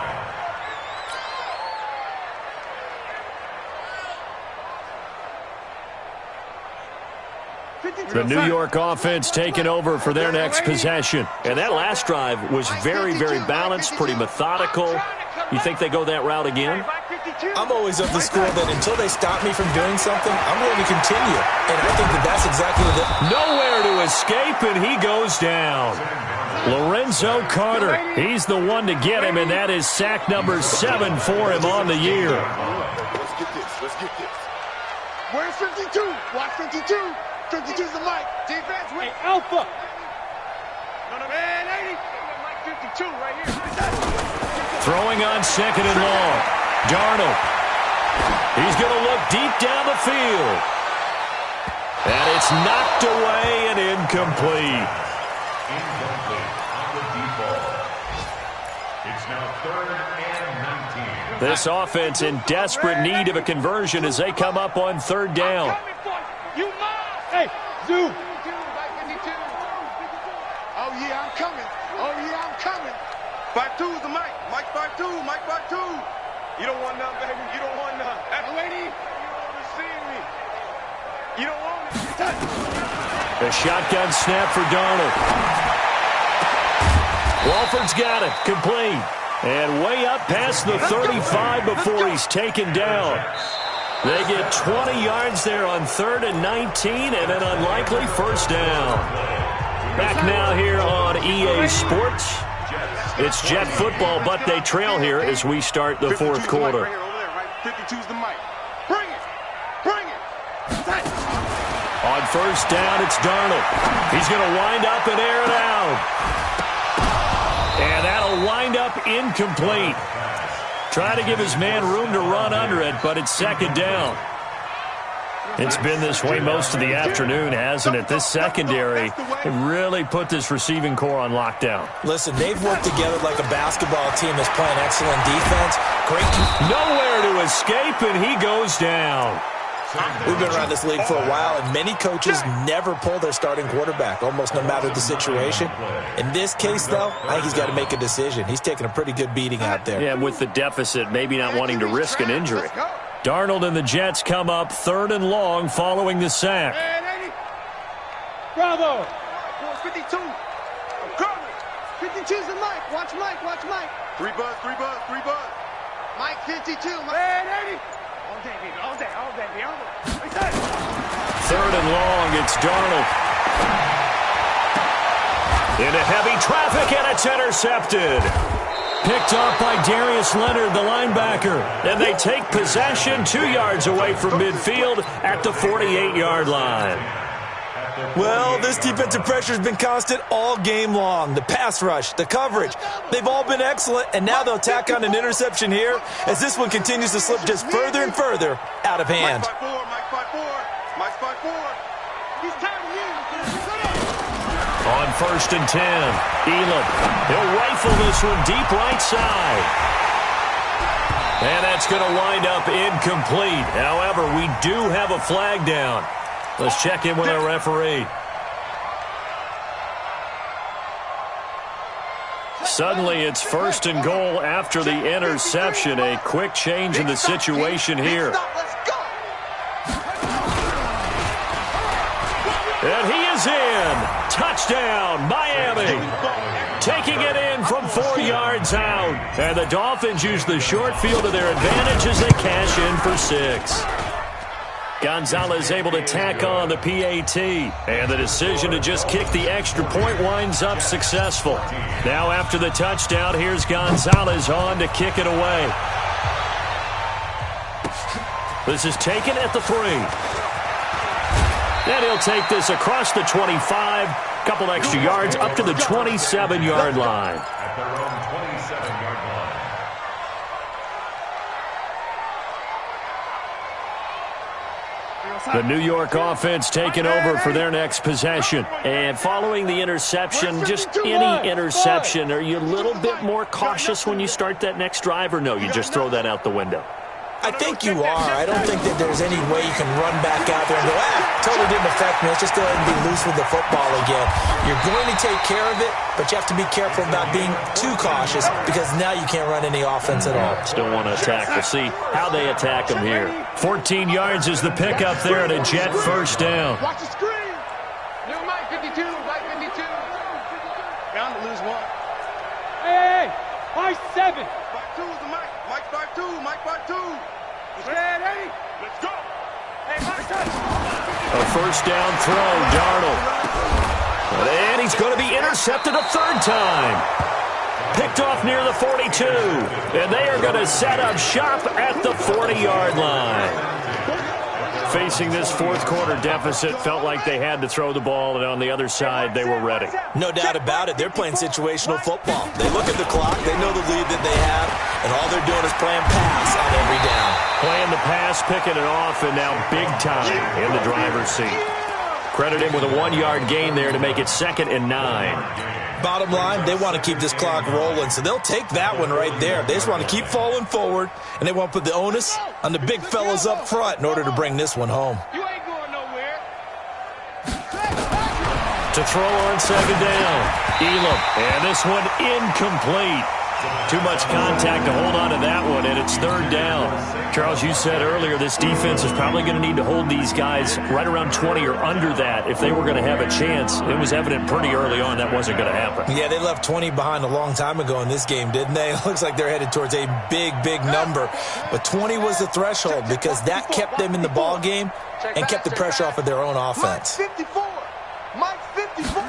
The New York offense taking over for their next possession. And that last drive was very, very balanced, pretty methodical. You think they go that route again? I'm always of the school that until they stop me from doing something, I'm going to continue. And I think that that's exactly what nowhere to escape, and he goes down. Lorenzo Carter, he's the one to get him, and that is sack number 7 for him on the year. Let's get this. Where's 52? Watch 52. 52's the mic. Defense, wait. Hey, Alpha. No, man, 80. Mike 52 right here. Throwing on 2nd and long. Darnold. He's going to look deep down the field. And it's knocked away and incomplete. Incomplete on the default. It's now 3rd and 19. This offense in desperate need of a conversion as they come up on 3rd down. You must. Hey, Zoo. Oh, yeah, I'm coming. 5-2's the mic. Mike 5-2. Mike 5-2. You don't want none, baby. You don't want none. That lady, you don't want to see me. You don't want it. A shotgun snap for Darnold. Walford's got it. Complete. And way up past the 35 before he's taken down. They get 20 yards there on 3rd and 19 and an unlikely 1st down. Back now here on EA Sports. It's Jet football, but they trail here as we start the 4th quarter. 52's the mic. Bring it. On 1st down, it's Darnold. He's going to wind up and air it out. And that'll wind up incomplete. Try to give his man room to run under it, but it's 2nd down. It's been this way most of the afternoon, hasn't it? This secondary really put this receiving core on lockdown. Listen, they've worked together like a basketball team that's playing excellent defense. Great. Nowhere to escape, and he goes down. We've been around this league for a while, and many coaches never pull their starting quarterback, almost no matter the situation. In this case, though, I think he's got to make a decision. He's taking a pretty good beating out there. Yeah, with the deficit, maybe not wanting to risk an injury. Darnold and the Jets come up 3rd and long following the sack. Bravo! 52. 52's the Mike. Watch Mike. Watch Mike. 3 buzz. Mike 52. Man, 80. All day, baby. All day. 3rd and long, it's Darnold. Into heavy traffic, and it's intercepted. Picked off by Darius Leonard, the linebacker. And they take possession 2 yards away from midfield at the 48-yard line. Well, this defensive pressure has been constant all game long. The pass rush, the coverage, they've all been excellent, and now they'll tack on an interception here as this one continues to slip just further and further out of hand. Mike 5-4. He's tired of you. On 1st and 10, Elam. He'll rifle this one deep right side. And that's going to wind up incomplete. However, we do have a flag down. Let's check in with our referee. Suddenly, it's 1st and goal after the interception. A quick change in the situation here. And he is in. Touchdown, Miami. Taking it in from 4 yards out. And the Dolphins use the short field to their advantage as they cash in for 6. Gonzalez able to tack on the PAT. And the decision to just kick the extra point winds up successful. Now after the touchdown, here's Gonzalez on to kick it away. This is taken at the 3. And he'll take this across the 25. Couple extra yards up to the 27-yard line. At their own 27-yard line. The New York offense taking over for their next possession. And following the interception, just any interception, are you a little bit more cautious when you start that next drive, or no, you just throw that out the window? I think you are. I don't think that there's any way you can run back out there and go, totally didn't affect me. Let's just go ahead and be loose with the football again. You're going to take care of it, but you have to be careful about being too cautious because now you can't run any offense at all. Still want to attack. We'll see how they attack them here. 14 yards is the pickup there at a Jet 1st down. Watch the screen. New Mike 52. Mike 52. Bound to lose 1. Hey, Mike 7. 5-2 is the Mike. Mike 5-2. Mike 5-2. Ready? Let's go. Hey, Mike. A 1st down throw, Darnold. And he's going to be intercepted a 3rd time. Picked off near the 42. And they are going to set up shop at the 40-yard line. Facing this 4th quarter deficit, felt like they had to throw the ball, and on the other side, they were ready. No doubt about it. They're playing situational football. They look at the clock. They know the lead that they have, and all they're doing is playing pass on every down. Playing the pass, picking it off, and now big time in the driver's seat. Credit him with a 1-yard gain there to make it 2nd and 9. Bottom line, they want to keep this clock rolling, so they'll take that one right there. They just want to keep falling forward, and they want to put the onus on the big fellas up front in order to bring this one home. You ain't going nowhere. To throw on 2nd down, Elam, and this one incomplete. Too much contact to hold on to that one, and it's 3rd down. Charles, you said earlier this defense is probably going to need to hold these guys right around 20 or under that if they were going to have a chance. It was evident pretty early on that wasn't going to happen. Yeah, they left 20 behind a long time ago in this game, didn't they? It looks like they're headed towards a big, big number. But 20 was the threshold because that kept them in the ball game and kept the pressure off of their own offense. Mike 54. Mike 54.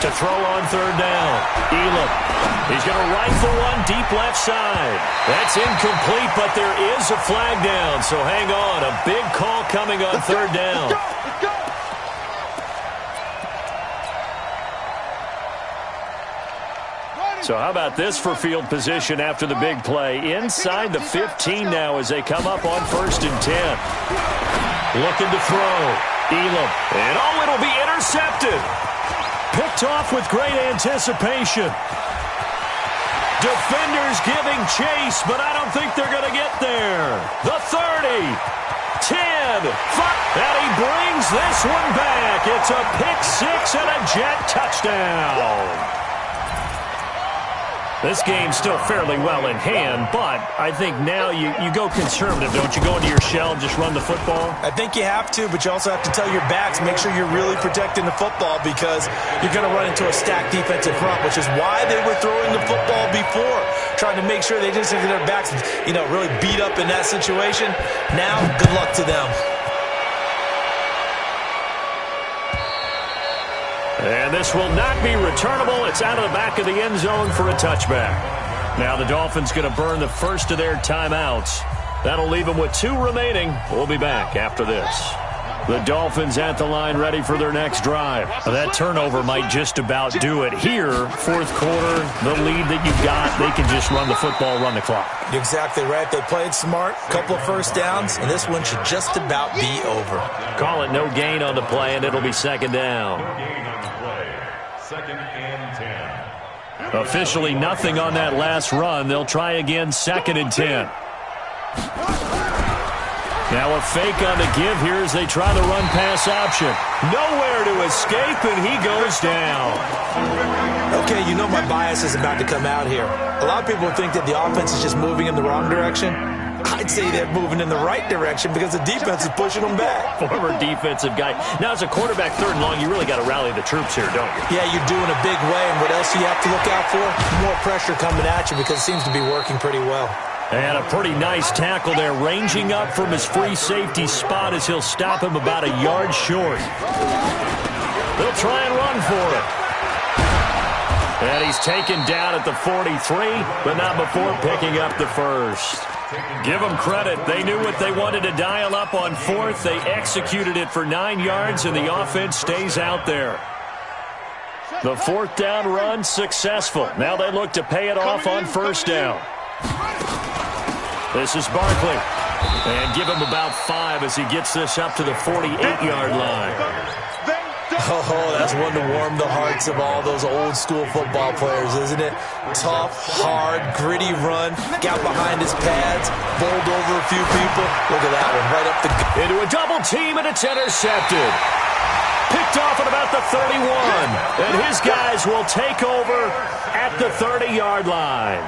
To throw on 3rd down, Elam. He's going to rifle one deep left side. That's incomplete, but there is a flag down, so hang on. A big call coming on 3rd down. Let's go. So how about this for field position after the big play? Inside the 15 now as they come up on 1st and 10. Looking to throw. Elam. And it'll be intercepted. Picked off with great anticipation. Defenders giving chase, but I don't think they're going to get there. The 30. 10. And he brings this one back. It's a pick six and a Jet touchdown. This game's still fairly well in hand, but I think now you go conservative, don't you? Go into your shell and just run the football? I think you have to, but you also have to tell your backs, make sure you're really protecting the football because you're going to run into a stacked defensive front, which is why they were throwing the football before, trying to make sure they didn't get their backs, really beat up in that situation. Now, good luck to them. And this will not be returnable. It's out of the back of the end zone for a touchback. Now the Dolphins going to burn the first of their timeouts. That'll leave them with 2 remaining. We'll be back after this. The Dolphins at the line ready for their next drive. That turnover might just about do it. Here, fourth quarter, the lead that you've got, they can just run the football, run the clock. You're exactly right. They played smart, couple of first downs, and this one should just about be over. Call it no gain on the play, and it'll be second down. Second and 10. Officially nothing on that last run. They'll try again, second and 10. Now a fake on the give here as they try the run-pass option. Nowhere to escape, and he goes down. Okay, my bias is about to come out here. A lot of people think that the offense is just moving in the wrong direction. I'd say they're moving in the right direction because the defense is pushing them back. Former defensive guy. Now, as a quarterback, third and long, you really got to rally the troops here, don't you? Yeah, you're doing a big way, and what else do you have to look out for? More pressure coming at you because it seems to be working pretty well. And a pretty nice tackle there, ranging up from his free safety spot as he'll stop him about a yard short. They'll try and run for it. And he's taken down at the 43, but not before picking up the first. Give them credit. They knew what they wanted to dial up on fourth. They executed it for 9 yards, and the offense stays out there. The fourth down run successful. Now they look to pay it off on first down. This is Barkley. And give him about 5 as he gets this up to the 48-yard line. Oh, that's one to warm the hearts of all those old-school football players, isn't it? Tough, hard, gritty run. Got behind his pads, bowled over a few people. Look at that one, right up the... Into a double team, and it's intercepted. Picked off at about the 31. And his guys will take over at the 30-yard line.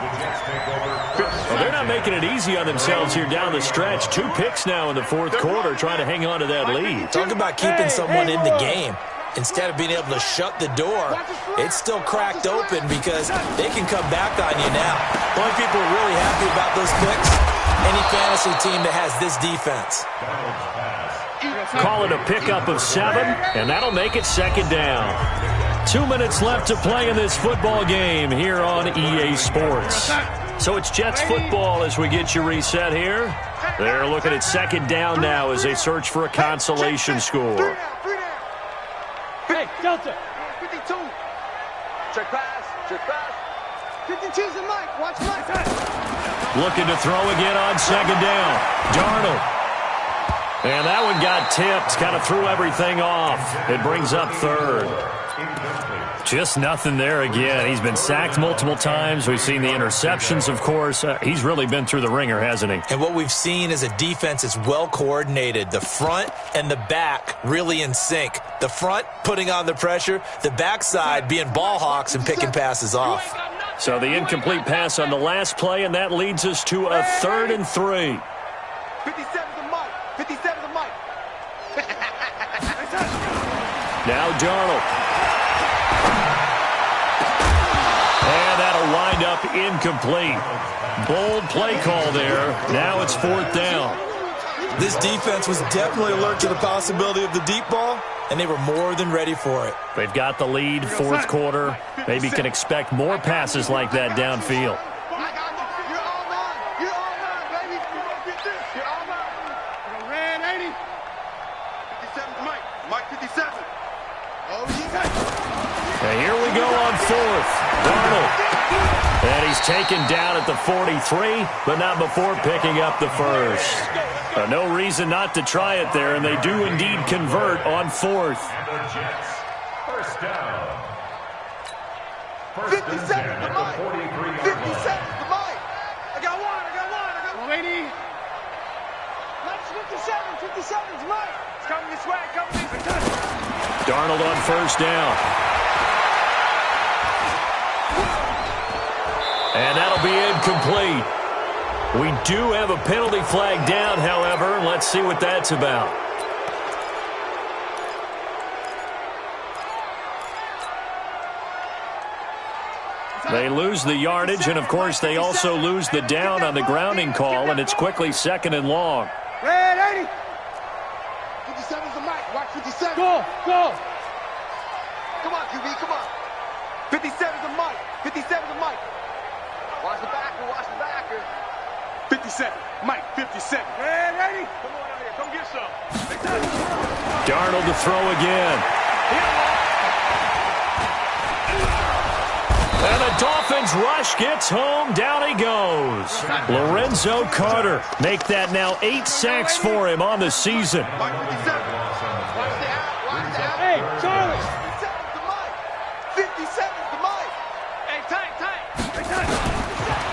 Well, they're not making it easy on themselves here down the stretch. 2 picks now in the fourth quarter trying to hang on to that lead. Talk about keeping someone in the game. Instead of being able to shut the door, it's still cracked open because they can come back on you now. The only people are really happy about those picks, any fantasy team that has this defense. Call it a pickup of 7, and that'll make it second down. 2 minutes left to play in this football game here on EA Sports. So it's Jets football as we get you reset here. They're looking at second down now as they search for a consolation score. Hey, Delta. 52. Check pass. 52's the mic. Watch Mike. Looking to throw again on second down. Darnold. And that one got tipped. Kind of threw everything off. It brings up third. Just nothing there again. He's been sacked multiple times. We've seen the interceptions, of course. He's really been through the ringer, hasn't he? And what we've seen is a defense that's well coordinated. The front and the back really in sync. The front putting on the pressure. The backside being ball hawks and picking passes off. So the incomplete pass on the last play, and that leads us to a 3rd and 3. 57's the mic. 57's the mic. Now Darnold. And that'll wind up incomplete. Bold play call there. Now it's 4th down. This defense was definitely alert to the possibility of the deep ball, and they were more than ready for it. They've got the lead, 4th quarter. Maybe can expect more passes like that downfield. You're all mine. You're all mine, baby. You're going to get this. You're all mine. Ran 80. 57's the mic. Mike 57. Oh, yeah. And here we go on 4th. Darnold. And he's taken down at the 43, but not before picking up the first. No reason not to try it there, and they do indeed convert on 4th. And the Jets, first down. 57's the mic. 57's the mic. I got one. 80. Let's 57 to 57's Mike. It's coming this way, coming this way. Darnold on first down. And that'll be incomplete. We do have a penalty flag down, however. Let's see what that's about. They lose the yardage, and, of course, they also lose the down on the grounding call, and it's quickly 2nd and long. Red 80. 57's the mic. Watch 57. Go. Come on, QB, come on. 57's the mic. 57's the mic. Watch the backer. 57. Mike, 57. Red 80. Come on out here. Come get some. Darnold to throw again. And the Dolphins rush gets home. Down he goes. Lorenzo Carter. Make that now 8 sacks for him on the season. Hey, Charlie. 57's the mic. 57's the mic. Hey, tight.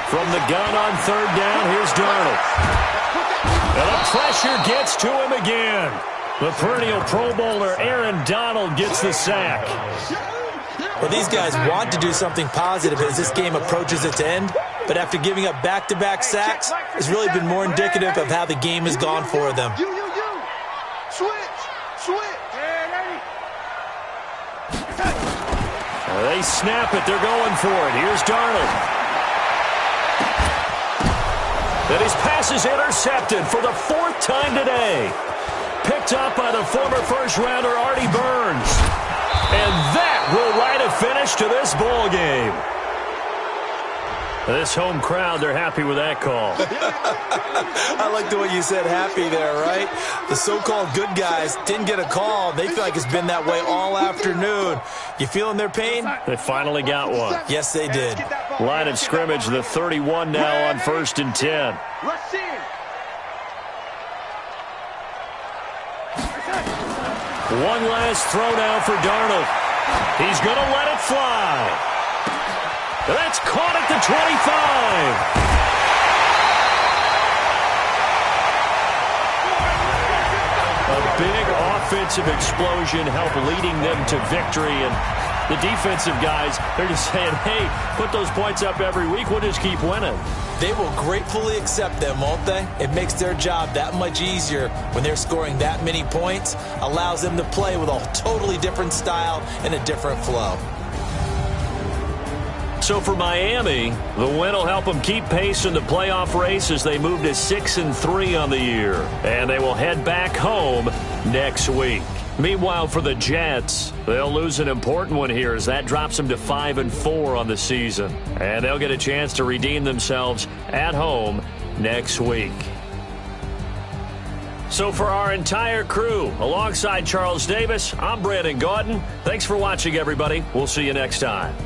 From the gun on 3rd down, here's Darnold. And the pressure gets to him again. The perennial Pro Bowler Aaron Donald gets the sack. Well, these guys want to do something positive as this game approaches its end, but after giving up back-to-back sacks, it's really been more indicative of how the game has gone for them. Switch. They snap it. They're going for it. Here's Darnold. And his pass is intercepted for the 4th time today. Picked up by the former first-rounder Artie Burns. And that will write a finish to this ball game. This home crowd, they're happy with that call. I like the way you said happy there, right? The so-called good guys didn't get a call. They feel like it's been that way all afternoon. You feeling their pain? They finally got one. Yes, they did. Line of scrimmage, the 31 now on 1st and 10. Rush in. One last throw now for Darnold. He's going to let it fly. That's caught at the 25. A big offensive explosion helped leading them to victory. And the defensive guys, they're just saying, hey, put those points up every week. We'll just keep winning. They will gratefully accept them, won't they? It makes their job that much easier when they're scoring that many points. Allows them to play with a totally different style and a different flow. So for Miami, the win will help them keep pace in the playoff race as they move to 6-3 on the year. And they will head back home next week. Meanwhile, for the Jets, they'll lose an important one here as that drops them to 5-4 on the season. And they'll get a chance to redeem themselves at home next week. So for our entire crew, alongside Charles Davis, I'm Brandon Gaudin. Thanks for watching, everybody. We'll see you next time.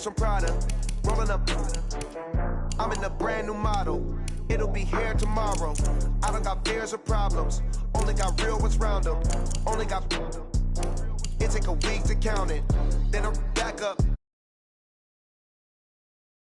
From Prada, rolling up. I'm in a brand new model. It'll be here tomorrow. I don't got fears or problems. Only got real ones round them. Only got. It take a week to count it. Then I'm back up.